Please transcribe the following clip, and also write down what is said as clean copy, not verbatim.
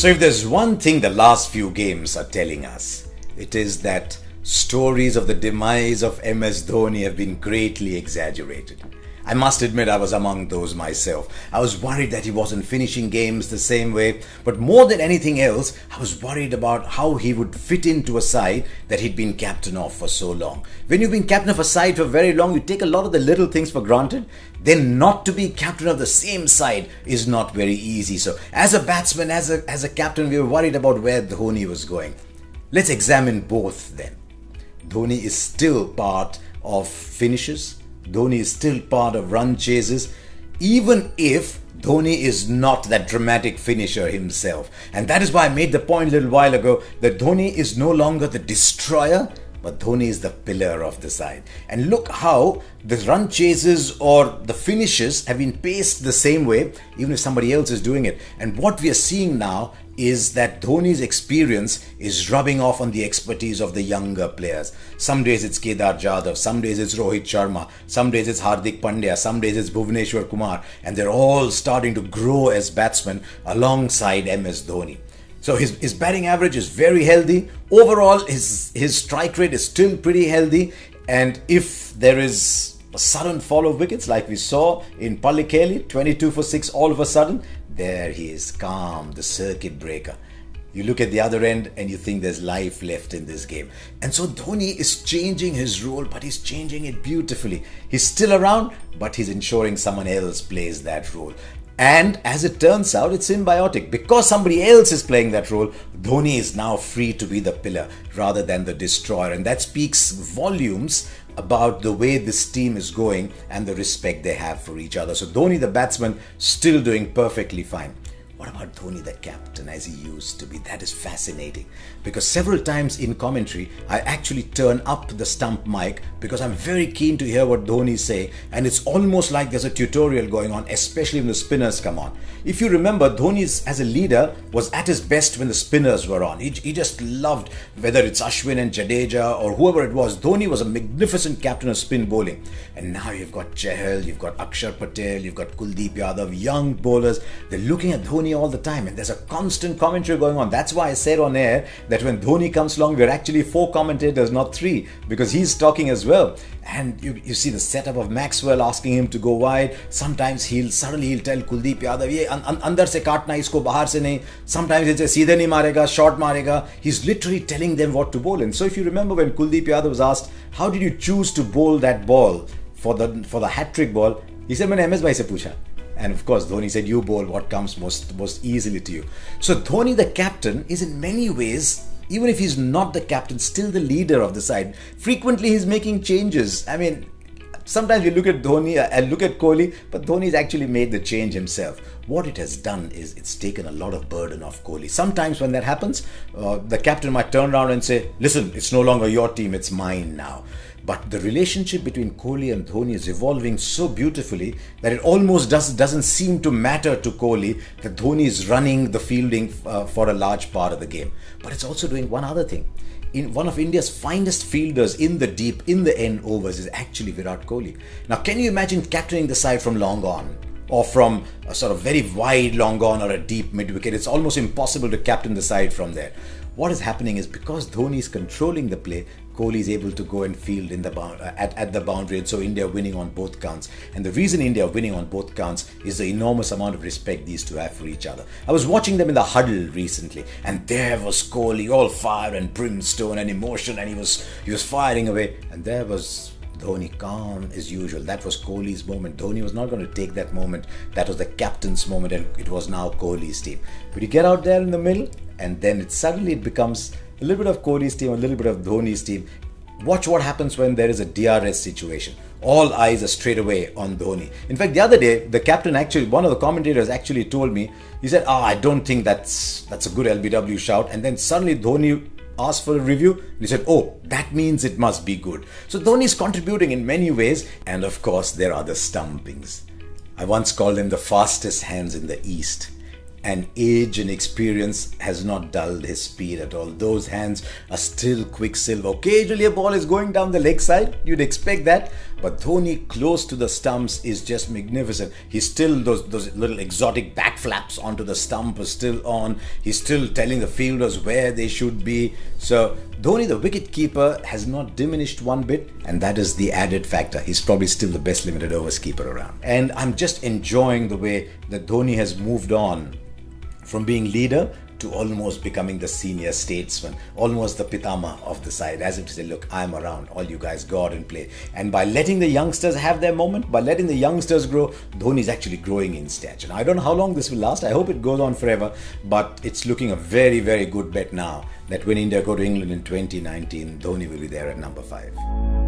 So if there's one thing the last few games are telling us, it is that stories of the demise of MS Dhoni have been greatly exaggerated. I must admit I was among those myself. I was worried that he wasn't finishing games the same way, but more than anything else, I was worried about how he would fit into a side that he'd been captain of for so long. When you've been captain of a side for very long, you take a lot of the little things for granted. Then not to be captain of the same side is not very easy. So as a batsman, as a captain, we were worried about where Dhoni was going. Let's examine both then. Dhoni is still part of finishes. Dhoni is still part of run chases, even if Dhoni is not that dramatic finisher himself. And that is why I made the point a little while ago that Dhoni is no longer the destroyer, but Dhoni is the pillar of the side. And look how the run chases or the finishes have been paced the same way, even if somebody else is doing it. And what we are seeing now is that Dhoni's experience is rubbing off on the expertise of the younger players. Some days it's Kedar Jadhav, some days it's Rohit Sharma, some days it's Hardik Pandya, some days it's Bhuvneshwar Kumar, and they're all starting to grow as batsmen alongside MS Dhoni. So his batting average is very healthy. Overall, his strike rate is still pretty healthy. And if there is a sudden fall of wickets like we saw in Pallekele, 22 for 6 all of a sudden, there he is, calm, the circuit breaker. You look at the other end and you think there's life left in this game. And so Dhoni is changing his role, but he's changing it beautifully. He's still around, but he's ensuring someone else plays that role. And as it turns out, it's symbiotic. Because somebody else is playing that role, Dhoni is now free to be the pillar rather than the destroyer. And that speaks volumes about the way this team is going and the respect they have for each other. So Dhoni, the batsman, still doing perfectly fine. What about Dhoni, the captain, as he used to be? That is fascinating. Because several times in commentary, I actually turn up the stump mic because I'm very keen to hear what Dhoni say. And it's almost like there's a tutorial going on, especially when the spinners come on. If you remember, Dhoni as a leader was at his best when the spinners were on. He just loved, whether it's Ashwin and Jadeja or whoever it was, Dhoni was a magnificent captain of spin bowling. And now you've got Chahal, you've got Akshar Patel, you've got Kuldeep Yadav, young bowlers. They're looking at Dhoni all the time, and there's a constant commentary going on. That's why I said on air that when Dhoni comes along, we're actually 4 commentators, not 3, because he's talking as well. And you see the setup of Maxwell asking him to go wide. Sometimes he'll tell Kuldeep Yadav, ye andar se kaatna isko, bahar se nahi. Sometimes he'll say seedhe nahi marega, short marega. He's literally telling them what to bowl. And so if you remember when Kuldeep Yadav was asked, how did you choose to bowl that ball for the hat-trick ball? He said, maine MS bhai se pucha. And of course, Dhoni said, you bowl what comes most easily to you. So Dhoni, the captain, is in many ways, even if he's not the captain, still the leader of the side. Frequently, he's making changes. I mean, sometimes we look at Dhoni and look at Kohli, but Dhoni's actually made the change himself. What it has done is it's taken a lot of burden off Kohli. Sometimes when that happens, the captain might turn around and say, listen, it's no longer your team, it's mine now. But the relationship between Kohli and Dhoni is evolving so beautifully that it almost doesn't seem to matter to Kohli that Dhoni is running the fielding for a large part of the game. But it's also doing one other thing. One of India's finest fielders in the deep, in the end overs is actually Virat Kohli. Now, can you imagine captaining the side from long on? Or from a sort of very wide long on or a deep mid wicket? It's almost impossible to captain the side from there. What is happening is because Dhoni is controlling the play, Kohli is able to go and field in the at the boundary, and so India winning on both counts. And the reason India are winning on both counts is the enormous amount of respect these two have for each other. I was watching them in the huddle recently, and there was Kohli, all fire and brimstone and emotion, and he was firing away, and there was Dhoni, calm as usual. That was Kohli's moment. Dhoni was not going to take that moment. That was the captain's moment, and it was now Kohli's team. But you get out there in the middle, and then suddenly it becomes a little bit of Kohli's team, a little bit of Dhoni's team. Watch what happens when there is a DRS situation. All eyes are straight away on Dhoni. In fact, the other day, the captain actually, one of the commentators actually told me, he said, I don't think that's a good LBW shout. And then suddenly Dhoni asked for a review, and he said, that means it must be good. So Dhoni is contributing in many ways, and of course there are the stumpings. I once called him the fastest hands in the East. And age and experience has not dulled his speed at all. Those hands are still quicksilver. Occasionally a ball is going down the leg side, you'd expect that, But Dhoni close to the stumps is just magnificent. He's still, those little exotic back flaps onto the stump are still on. He's still telling the fielders where they should be. So Dhoni, the wicket keeper, has not diminished one bit, and that is the added factor. He's probably still the best limited overs keeper around. And I'm just enjoying the way that Dhoni has moved on from being leader to almost becoming the senior statesman, almost the pitama of the side, as if to say, look, I'm around, all you guys go out and play. And by letting the youngsters have their moment, by letting the youngsters grow, Dhoni is actually growing in stature. Now, I don't know how long this will last. I hope it goes on forever, but it's looking a very, very good bet now that when India go to England in 2019, Dhoni will be there at number 5.